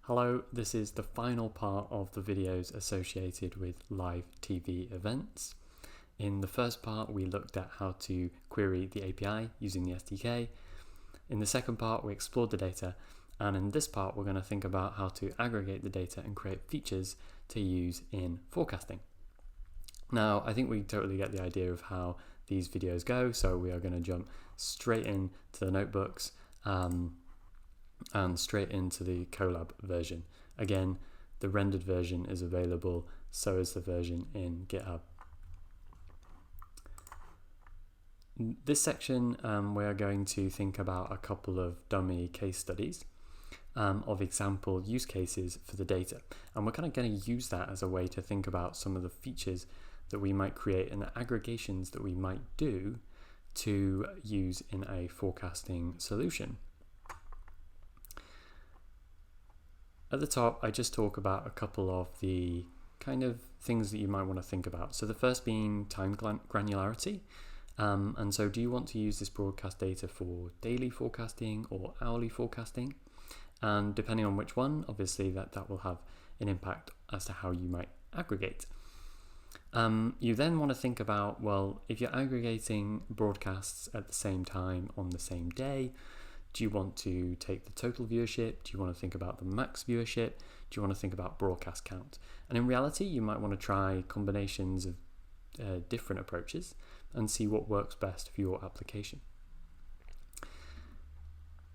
Hello, this is the final part of the videos associated with live TV events. In the first part, we looked at how to query the API using the SDK. In the second part, we explored the data. And in this part, we're going to think about how to aggregate the data and create features to use in forecasting. Now, I think we totally get the idea of how these videos go, so we are going to jump straight into the notebooks and straight into the Colab version. Again, the rendered version is available, so is the version in GitHub. This section, we are going to think about a couple of dummy case studies of example use cases for the data. And we're kind of going to use that as a way to think about some of the features that we might create and the aggregations that we might do to use in a forecasting solution. At the top, I just talk about a couple of the kind of things that you might want to think about. So the first being time granularity. And so do you want to use this broadcast data for daily forecasting or hourly forecasting? And depending on which one, obviously that will have an impact as to how you might aggregate. You then want to think about, well, if you're aggregating broadcasts at the same time on the same day, do you want to take the total viewership? Do you want to think about the max viewership? Do you want to think about broadcast count? And in reality, you might want to try combinations of different approaches and see what works best for your application.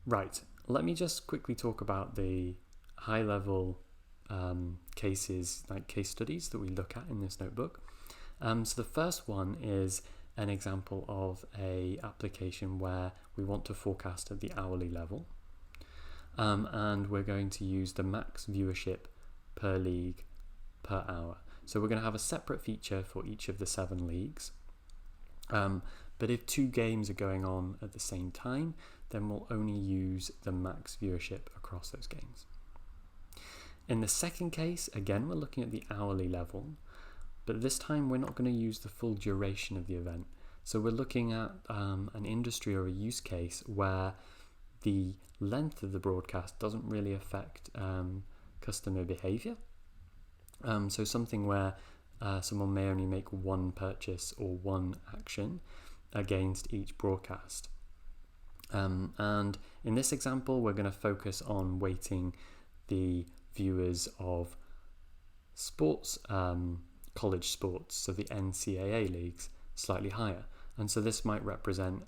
Right, let me just quickly talk about the high-level cases, like case studies that we look at in this notebook. So the first one is an example of a application where we want to forecast at the hourly level, and we're going to use the max viewership per league per hour. So we're going to have a separate feature for each of the 7 leagues, but if 2 games are going on at the same time, then we'll only use the max viewership across those games. In the second case, again, we're looking at the hourly level, but this time we're not going to use the full duration of the event. So we're looking at an industry or a use case where the length of the broadcast doesn't really affect customer behavior. So something where someone may only make one purchase or one action against each broadcast. And in this example, we're going to focus on weighting the viewers of sports, college sports, so the NCAA leagues, slightly higher. And so this might represent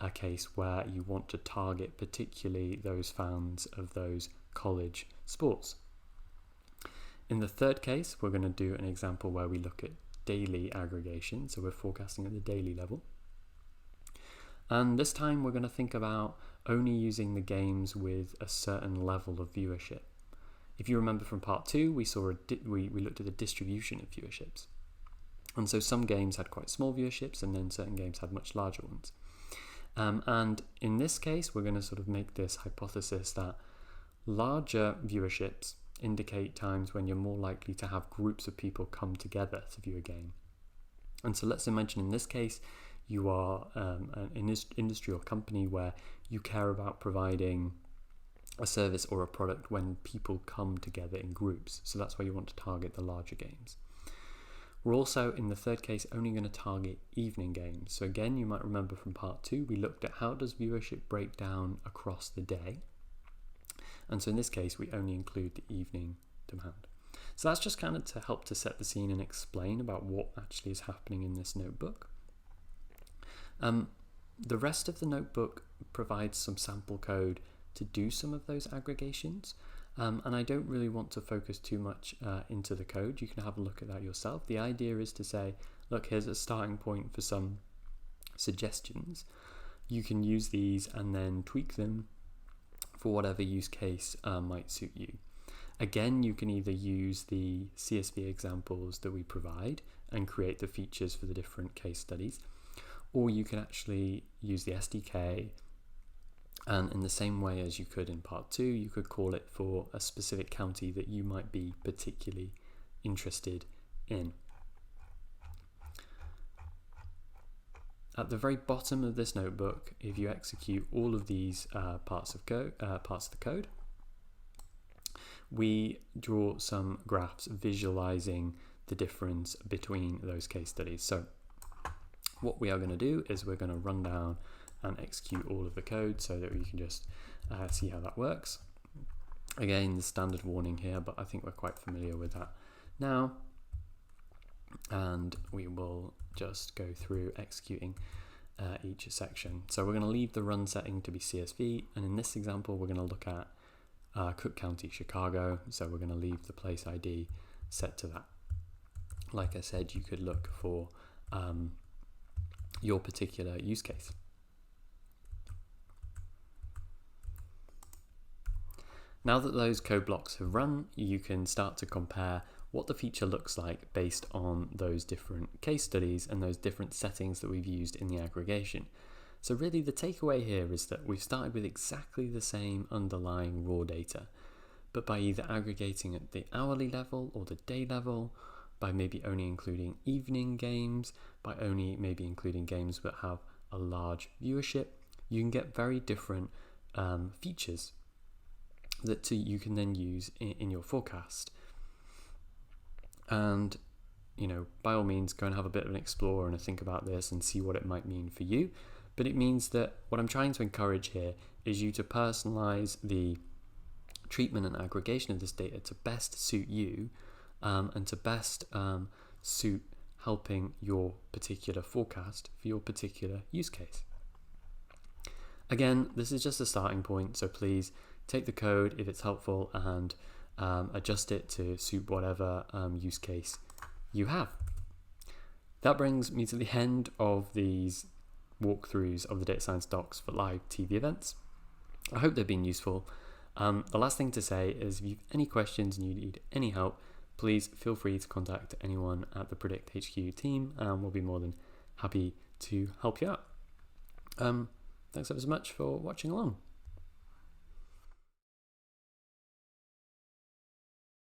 a case where you want to target particularly those fans of those college sports. In the third case, we're going to do an example where we look at daily aggregation, so we're forecasting at the daily level. And this time we're going to think about only using the games with a certain level of viewership. If you remember from part 2, we looked at the distribution of viewerships. And so some games had quite small viewerships and then certain games had much larger ones. And in this case, we're going to sort of make this hypothesis that larger viewerships indicate times when you're more likely to have groups of people come together to view a game. And so let's imagine in this case, you are an industry or company where you care about providing a service or a product when people come together in groups. So that's why you want to target the larger games. We're also, in the third case, only going to target evening games. So again, you might remember from part 2, we looked at how does viewership break down across the day. And so in this case, we only include the evening demand. So that's just kind of to help to set the scene and explain about what actually is happening in this notebook. The rest of the notebook provides some sample code to do some of those aggregations. And I don't really want to focus too much into the code. You can have a look at that yourself. The idea is to say, look, here's a starting point for some suggestions. You can use these and then tweak them for whatever use case might suit you. Again, you can either use the CSV examples that we provide and create the features for the different case studies, or you can actually use the SDK, and in the same way as you could in part 2, you could call it for a specific county that you might be particularly interested in. At the very bottom of this notebook, if you execute all of these parts of the code, we draw some graphs visualizing the difference between those case studies. So what we are going to do is we're going to run down and execute all of the code so that we can just see how that works. Again, the standard warning here, but I think we're quite familiar with that now. And we will just go through executing each section. So we're going to leave the run setting to be CSV, and in this example we're going to look at Cook County, Chicago, so we're going to leave the place ID set to that. Like I said, you could look for your particular use case. Now that those code blocks have run, you can start to compare what the feature looks like based on those different case studies and those different settings that we've used in the aggregation. So really the takeaway here is that we've started with exactly the same underlying raw data, but by either aggregating at the hourly level or the day level, by maybe only including evening games, by only maybe including games that have a large viewership, you can get very different features that you can then use in your forecast. And, you know, by all means, go and have a bit of an explore and a think about this and see what it might mean for you. But it means that what I'm trying to encourage here is you to personalize the treatment and aggregation of this data to best suit you and to best suit helping your particular forecast for your particular use case. Again, this is just a starting point, so please take the code if it's helpful and adjust it to suit whatever use case you have. That brings me to the end of these walkthroughs of the data science docs for live TV events. I hope they've been useful. The last thing to say is if you have any questions and you need any help, please feel free to contact anyone at the PredictHQ team and we'll be more than happy to help you out. Thanks ever so much for watching along.